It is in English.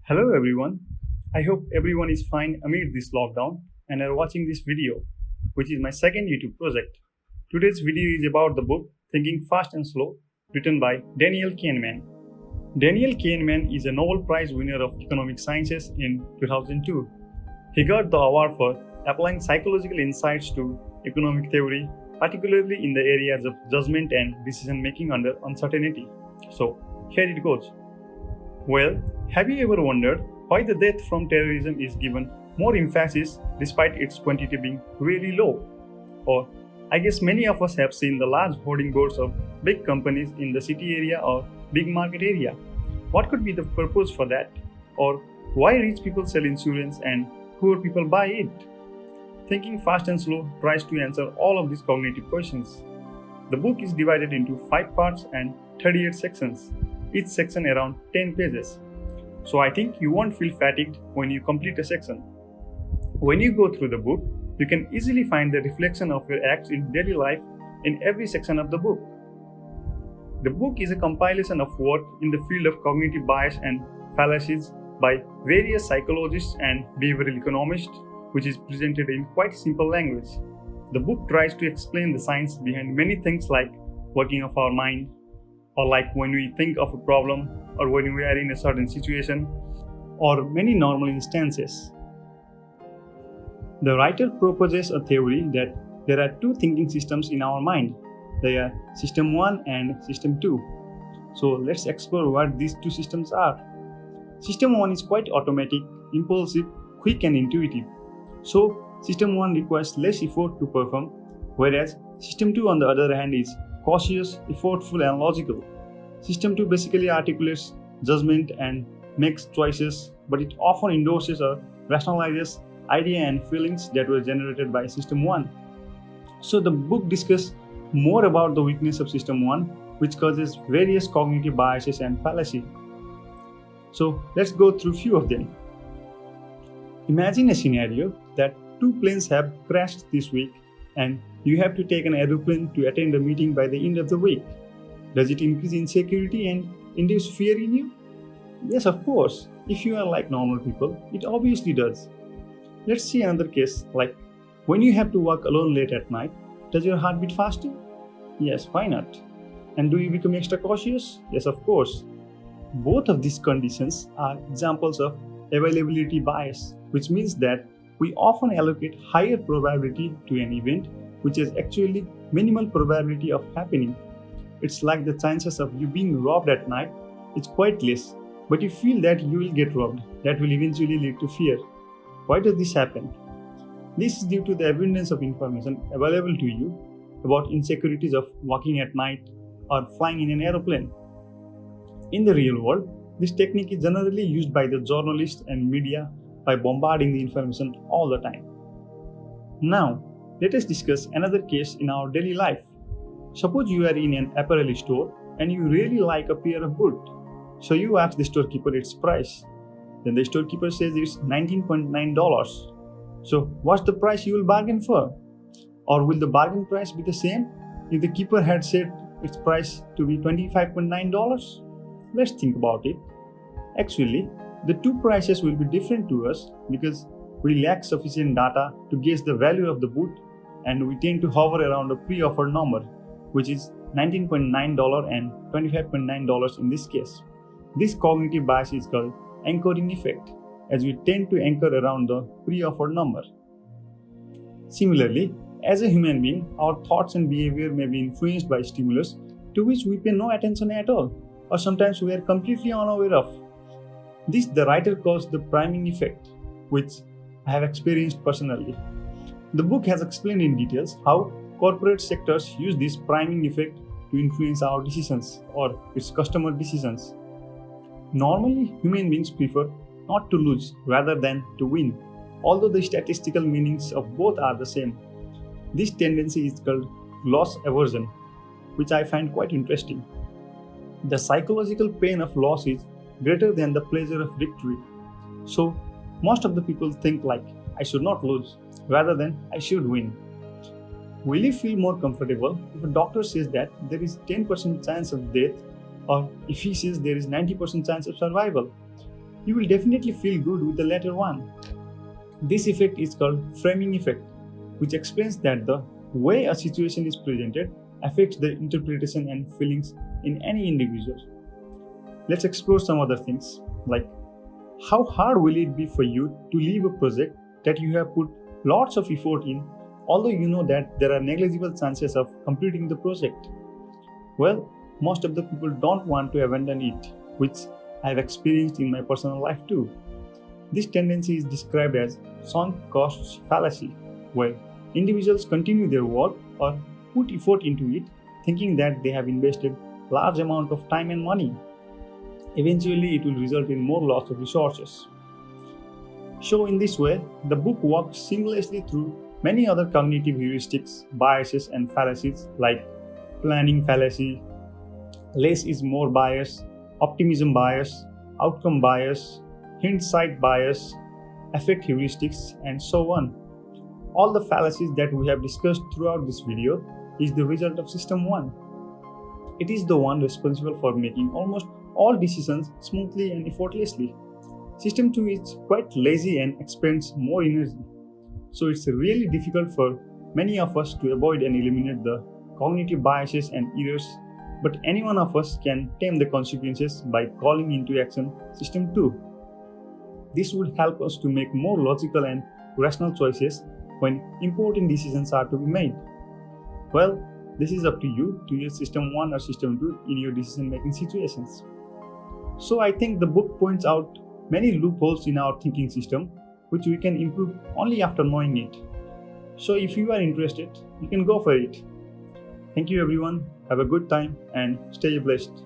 Hello everyone. I hope everyone is fine amid this lockdown and are watching this video, which is my second YouTube project. Today's video is about the book Thinking Fast and Slow, written by Daniel Kanhemann. Daniel Kanhemann is a Nobel Prize winner of economic sciences in 2002. He got the award for applying psychological insights to economic theory, particularly in the areas of judgment and decision making under uncertainty. So, here it goes. Well, have you ever wondered why the death from terrorism is given more emphasis despite its quantity being really low? Or, I guess many of us have seen the large hoarding boards of big companies in the city area or big market area. What could be the purpose for that? Or, why rich people sell insurance and poor people buy it? Thinking Fast and Slow tries to answer all of these cognitive questions. The book is divided into 5 parts and 38 sections, each section around 10 pages. So I think you won't feel fatigued when you complete a section. When you go through the book, you can easily find the reflection of your acts in daily life in every section of the book. The book is a compilation of work in the field of cognitive bias and fallacies by various psychologists and behavioral economists, which is presented in quite simple language. The book tries to explain the science behind many things like working of our mind, or like when we think of a problem, or when we are in a certain situation, or many normal instances. The writer proposes a theory that there are two thinking systems in our mind. They are System 1 and System 2. So let's explore what these two systems are. System 1 is quite automatic, impulsive, quick and intuitive. So System 1 requires less effort to perform, whereas System 2 on the other hand is cautious, effortful and logical. System 2 basically articulates judgment and makes choices, but it often endorses or rationalizes ideas and feelings that were generated by System 1. So the book discusses more about the weakness of System 1, which causes various cognitive biases and fallacies. So let's go through few of them. Imagine a scenario that two planes have crashed this week and you have to take an aeroplane to attend a meeting by the end of the week. Does it increase insecurity and induce fear in you? Yes, of course. If you are like normal people, it obviously does. Let's see another case, like when you have to walk alone late at night, does your heart beat faster? Yes, why not? And do you become extra cautious? Yes, of course. Both of these conditions are examples of availability bias, which means that we often allocate higher probability to an event which has actually minimal probability of happening. It's like the chances of you being robbed at night is quite less, but you feel that you will get robbed. That will eventually lead to fear. Why does this happen? This is due to the abundance of information available to you about insecurities of walking at night or flying in an aeroplane. In the real world, this technique is generally used by the journalists and media by bombarding the information all the time. Now, let us discuss another case in our daily life. Suppose you are in an apparel store and you really like a pair of boots. So you ask the storekeeper its price. Then the storekeeper says it's $19.9. So what's the price you will bargain for? Or will the bargain price be the same if the keeper had said its price to be $25.9? Let's think about it. Actually, the two prices will be different to us because we lack sufficient data to guess the value of the boot, and we tend to hover around a pre-offered number, which is $19.9 and $25.9 in this case. This cognitive bias is called anchoring effect, as we tend to anchor around the pre-offered number. Similarly, as a human being, our thoughts and behavior may be influenced by stimulus to which we pay no attention at all, or sometimes we are completely unaware of. This the writer calls the priming effect, which I have experienced personally. The book has explained in details how corporate sectors use this priming effect to influence our decisions or its customer decisions. Normally, human beings prefer not to lose rather than to win, although the statistical meanings of both are the same. This tendency is called loss aversion, which I find quite interesting. The psychological pain of loss is greater than the pleasure of victory. So, most of the people think like, I should not lose, rather than I should win. Will you feel more comfortable if a doctor says that there is 10% chance of death, or if he says there is 90% chance of survival? you will definitely feel good with the latter one. This effect is called framing effect, which explains that the way a situation is presented affects the interpretation and feelings in any individual. Let's explore some other things, like how hard will it be for you to leave a project that you have put lots of effort in, although you know that there are negligible chances of completing the project? Well, most of the people don't want to abandon it, which I have experienced in my personal life too. This tendency is described as sunk costs fallacy, where individuals continue their work or put effort into it thinking that they have invested large amount of time and money. Eventually, it will result in more loss of resources. So in this way, the book walks seamlessly through many other cognitive heuristics, biases and fallacies like planning fallacy, less is more bias, optimism bias, outcome bias, hindsight bias, affect heuristics, and so on. All the fallacies that we have discussed throughout this video is the result of System 1. It is the one responsible for making almost all decisions smoothly and effortlessly. System 2 is quite lazy and expends more energy. So it's really difficult for many of us to avoid and eliminate the cognitive biases and errors, but any one of us can tame the consequences by calling into action System 2. This would help us to make more logical and rational choices when important decisions are to be made. Well, this is up to you to use System 1 or System 2 in your decision-making situations. So I think the book points out many loopholes in our thinking system, which we can improve only after knowing it. So if you are interested, you can go for it. Thank you everyone, have a good time and stay blessed.